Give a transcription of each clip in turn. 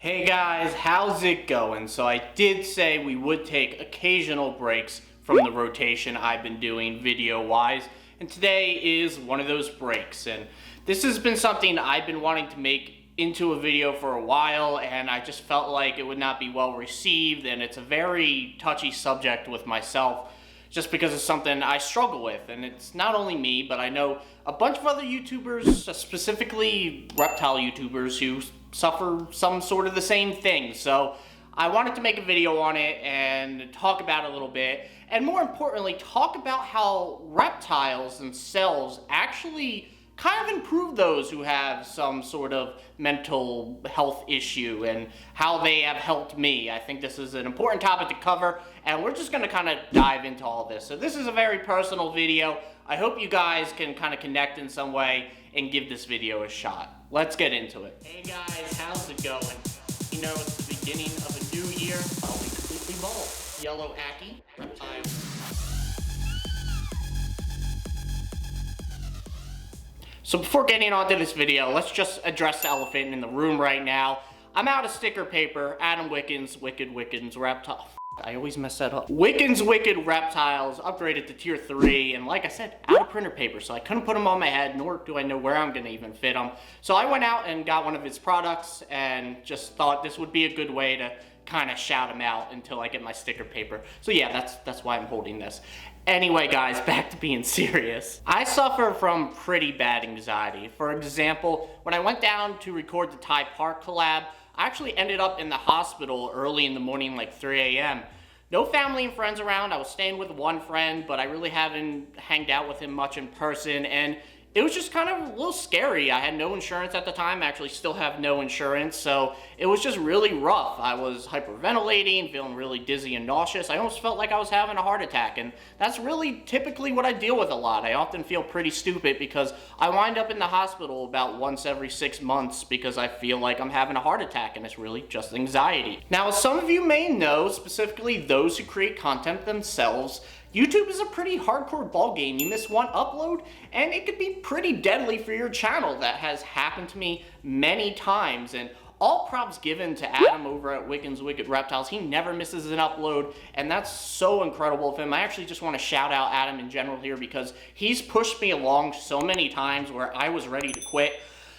Hey guys, how's it going? So I did say we would take occasional breaks from the rotation I've been doing video-wise, and today is one of those breaks. And this has been something I've been wanting to make into a video for a while, and I just felt like it would not be well received, and it's a very touchy subject with myself, just because it's something I struggle with. And it's not only me, but I know a bunch of other YouTubers, specifically reptile YouTubers, who suffer some sort of the same thing. So I wanted to make a video on it and talk about it a little bit, and more importantly, talk about how reptiles themselves actually kind of improve those who have some sort of mental health issue and how they have helped me. I think this is an important topic to cover, and we're just going to kind of dive into all this. So this is a very personal video. I hope you guys can kind of connect in some way and give this video a shot. Let's get into it. Hey guys, how's it going? You know, it's the beginning of a new year. I'll be completely bald. Yellow Ackie, Reptile. So before getting onto this video, let's just address the elephant in the room right now. I'm out of sticker paper. Adam Wickens, Wickens Reptile. I always mess that up. Wickens Wicked Reptiles upgraded to tier 3, and like I said, out of printer paper, so I couldn't put them on my head, nor do I know where I'm gonna even fit them. So I went out and got one of his products and just thought this would be a good way to kind of shout him out until I get my sticker paper. So yeah, that's why I'm holding this. Anyway guys, back to being serious. I suffer from pretty bad anxiety. For example, when I went down to record the Thai Park collab, I actually ended up in the hospital early in the morning, like 3 a.m. No family and friends around. I was staying with one friend, but I really haven't hanged out with him much in person, and it was just kind of a little scary. I had no insurance at the time. I actually still have no insurance, so it was just really rough. I was hyperventilating, feeling really dizzy and nauseous. I almost felt like I was having a heart attack, and that's really typically what I deal with a lot. I often feel pretty stupid because I wind up in the hospital about once every 6 months because I feel like I'm having a heart attack, and it's really just anxiety. Now, as some of you may know, specifically those who create content themselves, YouTube is a pretty hardcore ballgame. You miss one upload, and it could be pretty deadly for your channel. That has happened to me many times, and all props given to Adam over at Wickens Wicked Reptiles. He never misses an upload, and that's so incredible of him. I actually just want to shout out Adam in general here because he's pushed me along so many times where I was ready to quit.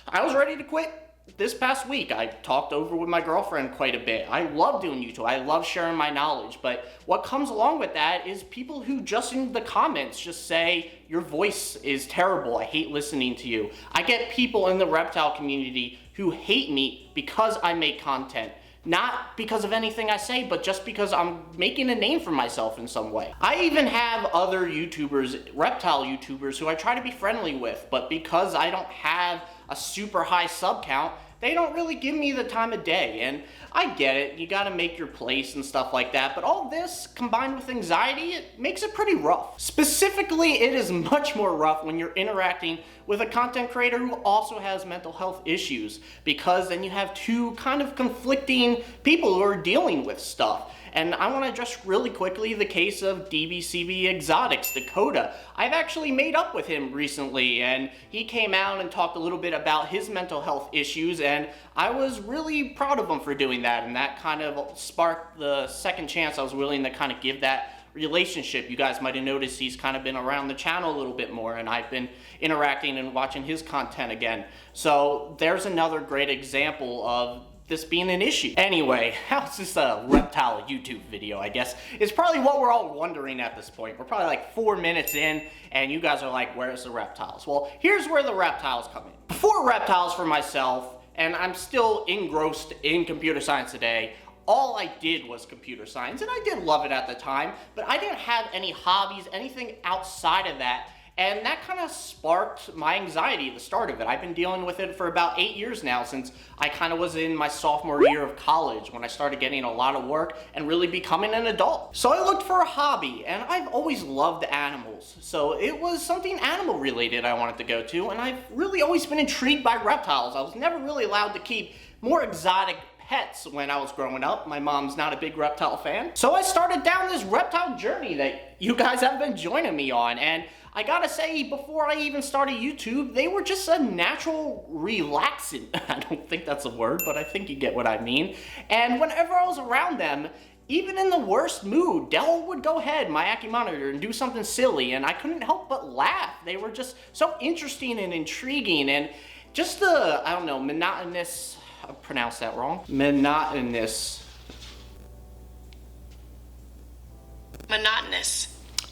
I was ready to quit this past week. I talked over with my girlfriend quite a bit. I love doing YouTube. I love sharing my knowledge, but what comes along with that is people who just in the comments just say, your voice is terrible, I hate listening to you. I get people in the reptile community who hate me because I make content. Not because of anything I say, but just because I'm making a name for myself in some way. I even have other YouTubers, reptile YouTubers, who I try to be friendly with, but because I don't have a super high sub count, they don't really give me the time of day. And I get it, you gotta make your place and stuff like that, but all this combined with anxiety, it makes it pretty rough. Specifically, it is much more rough when you're interacting with a content creator who also has mental health issues, because then you have two kind of conflicting people who are dealing with stuff. And I want to address really quickly the case of DBCB Exotics, Dakota. I've actually made up with him recently, and he came out and talked a little bit about his mental health issues, and I was really proud of him for doing that, and that kind of sparked the second chance I was willing to kind of give that relationship. You guys might have noticed he's kind of been around the channel a little bit more, and I've been interacting and watching his content again. So there's another great example of this being an issue. Anyway, how's this a reptile YouTube video, I guess? It's probably what we're all wondering at this point. We're probably like 4 minutes in, and you guys are like, where's the reptiles? Well, here's where the reptiles come in. Before reptiles for myself, and I'm still engrossed in computer science today, all I did was computer science, and I did love it at the time, but I didn't have any hobbies, anything outside of that. And that kind of sparked my anxiety at the start of it. I've been dealing with it for about 8 years now, since I kind of was in my sophomore year of college when I started getting a lot of work and really becoming an adult. So I looked for a hobby, and I've always loved animals. So it was something animal related I wanted to go to, and I've really always been intrigued by reptiles. I was never really allowed to keep more exotic pets when I was growing up. My mom's not a big reptile fan. So I started down this reptile journey that you guys have been joining me on. And I gotta say, before I even started YouTube, they were just a natural relaxant. I don't think that's a word, but I think you get what I mean. And whenever I was around them, even in the worst mood, Dell would go ahead, my Ackie Monitor, and do something silly, and I couldn't help but laugh. They were just so interesting and intriguing, and just the, I don't know, monotonous, I pronounced that wrong. Monotonous.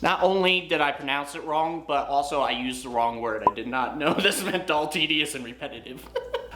Not only did I pronounce it wrong, but also I used the wrong word. I did not know this meant dull, tedious, and repetitive.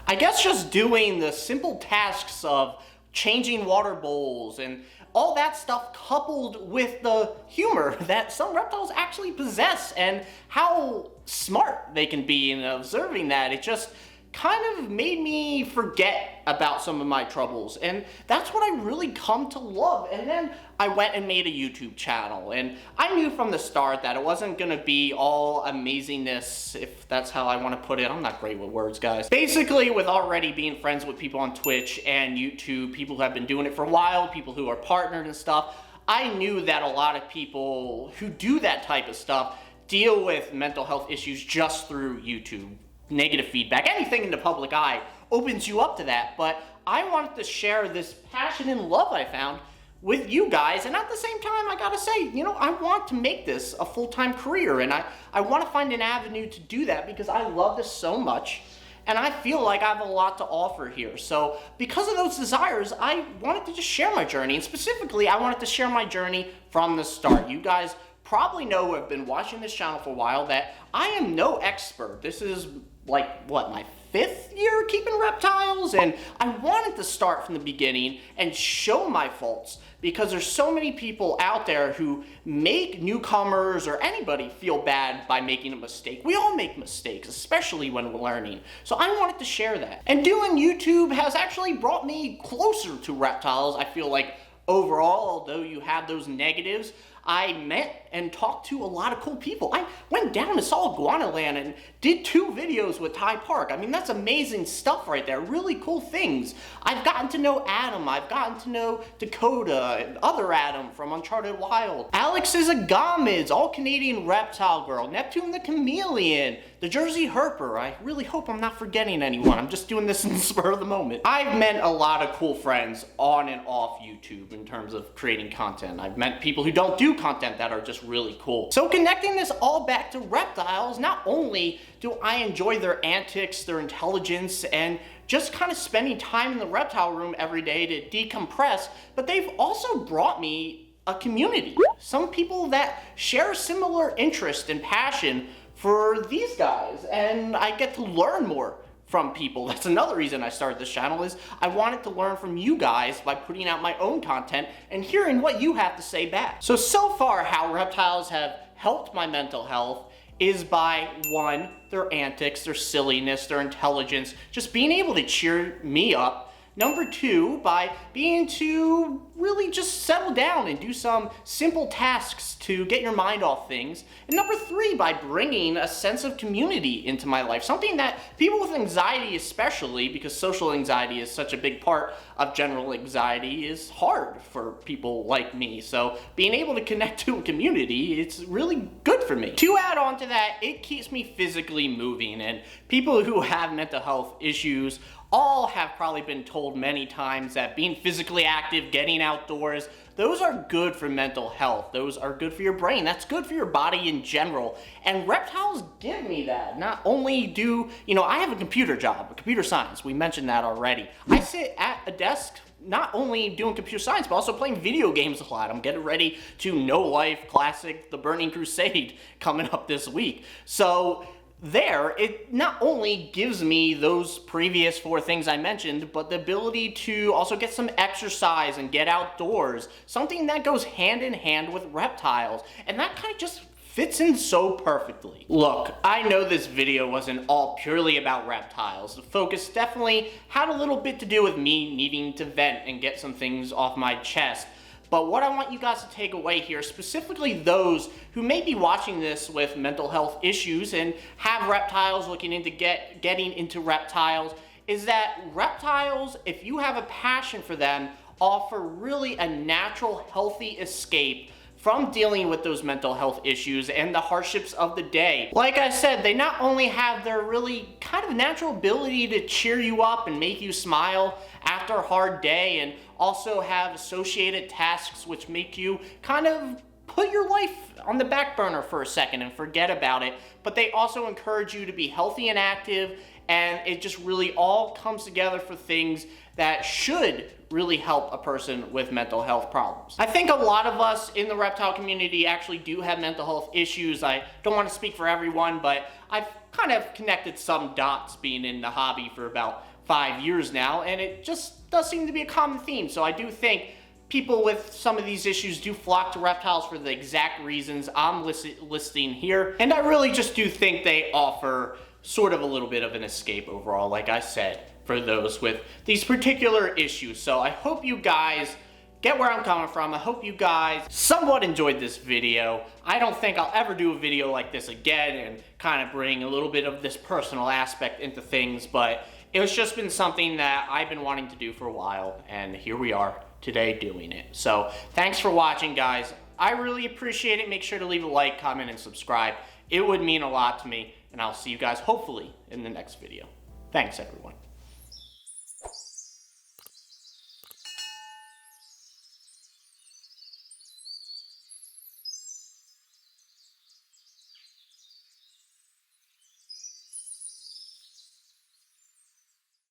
I guess just doing the simple tasks of changing water bowls and all that stuff, coupled with the humor that some reptiles actually possess and how smart they can be in observing that, it just kind of made me forget about some of my troubles, and that's what I really come to love. And then I went and made a YouTube channel, and I knew from the start that it wasn't gonna be all amazingness, if that's how I want to put it. I'm not great with words, guys. Basically, with already being friends with people on Twitch and YouTube, people who have been doing it for a while, people who are partnered and stuff, I knew that a lot of people who do that type of stuff deal with mental health issues just through YouTube. Negative feedback, anything in the public eye opens you up to that, but I wanted to share this passion and love I found with you guys, and at the same time, I gotta say, you know, I want to make this a full-time career, and I want to find an avenue to do that because I love this so much, and I feel like I have a lot to offer here. So because of those desires, I wanted to just share my journey, and specifically, I wanted to share my journey from the start. You guys probably know who have been watching this channel for a while that I am no expert. This is like, what, my 5th year keeping reptiles? And I wanted to start from the beginning and show my faults because there's so many people out there who make newcomers or anybody feel bad by making a mistake. We all make mistakes, especially when we're learning. So I wanted to share that. And doing YouTube has actually brought me closer to reptiles. I feel like overall, although you have those negatives, I met and talked to a lot of cool people. I went down to saw Iguanaland and did 2 videos with Ty Park. I mean, that's amazing stuff right there. Really cool things. I've gotten to know Adam. I've gotten to know Dakota and other Adam from Uncharted Wild. Alex is a Gommids, all Canadian reptile girl. Neptune the chameleon. The Jersey Herper. I really hope I'm not forgetting anyone. I'm just doing this in the spur of the moment. I've met a lot of cool friends on and off YouTube in terms of creating content. I've met people who don't do content that are just really cool. So connecting this all back to reptiles, not only do I enjoy their antics, their intelligence, and just kind of spending time in the reptile room every day to decompress, but they've also brought me a community. Some people that share a similar interest and passion for these guys, and I get to learn more from people. That's another reason I started this channel, is I wanted to learn from you guys by putting out my own content and hearing what you have to say back. So far, how reptiles have helped my mental health is by, 1, their antics, their silliness, their intelligence, just being able to cheer me up. Number 2, by being to really just settle down and do some simple tasks to get your mind off things. And number 3, by bringing a sense of community into my life. Something that people with anxiety especially, because social anxiety is such a big part of general anxiety, is hard for people like me. So being able to connect to a community, it's really good for me. To add on to that, it keeps me physically moving, and people who have mental health issues all have probably been told many times that being physically active, getting outdoors, those are good for mental health. Those are good for your brain. That's good for your body in general. And reptiles give me that. Not only do, you know, I have a computer job, computer science. We mentioned that already. I sit at a desk not only doing computer science, but also playing video games a lot. I'm getting ready to No Life Classic, The Burning Crusade, coming up this week. So there, it not only gives me those previous 4 things I mentioned, but the ability to also get some exercise and get outdoors, something that goes hand in hand with reptiles, and that kind of just fits in so perfectly. Look, I know this video wasn't all purely about reptiles. The focus definitely had a little bit to do with me needing to vent and get some things off my chest. But what I want you guys to take away here, specifically those who may be watching this with mental health issues and have reptiles, looking into getting into reptiles, is that reptiles, if you have a passion for them, offer really a natural, healthy escape from dealing with those mental health issues and the hardships of the day. Like I said, they not only have their really kind of natural ability to cheer you up and make you smile after a hard day, and also have associated tasks which make you kind of put your life on the back burner for a second and forget about it, but they also encourage you to be healthy and active, and it just really all comes together for things that should really help a person with mental health problems. I think a lot of us in the reptile community actually do have mental health issues. I don't want to speak for everyone, but I've kind of connected some dots being in the hobby for about 5 years now, and it just does seem to be a common theme. So I do think people with some of these issues do flock to reptiles for the exact reasons I'm listing here, and I really just do think they offer sort of a little bit of an escape overall, like I said, for those with these particular issues. So I hope you guys get where I'm coming from. I hope you guys somewhat enjoyed this video. I don't think I'll ever do a video like this again and kind of bring a little bit of this personal aspect into things, but it's just been something that I've been wanting to do for a while, and here we are today doing it. So thanks for watching, guys. I really appreciate it. Make sure to leave a like, comment, and subscribe. It would mean a lot to me, and I'll see you guys hopefully in the next video. Thanks, everyone.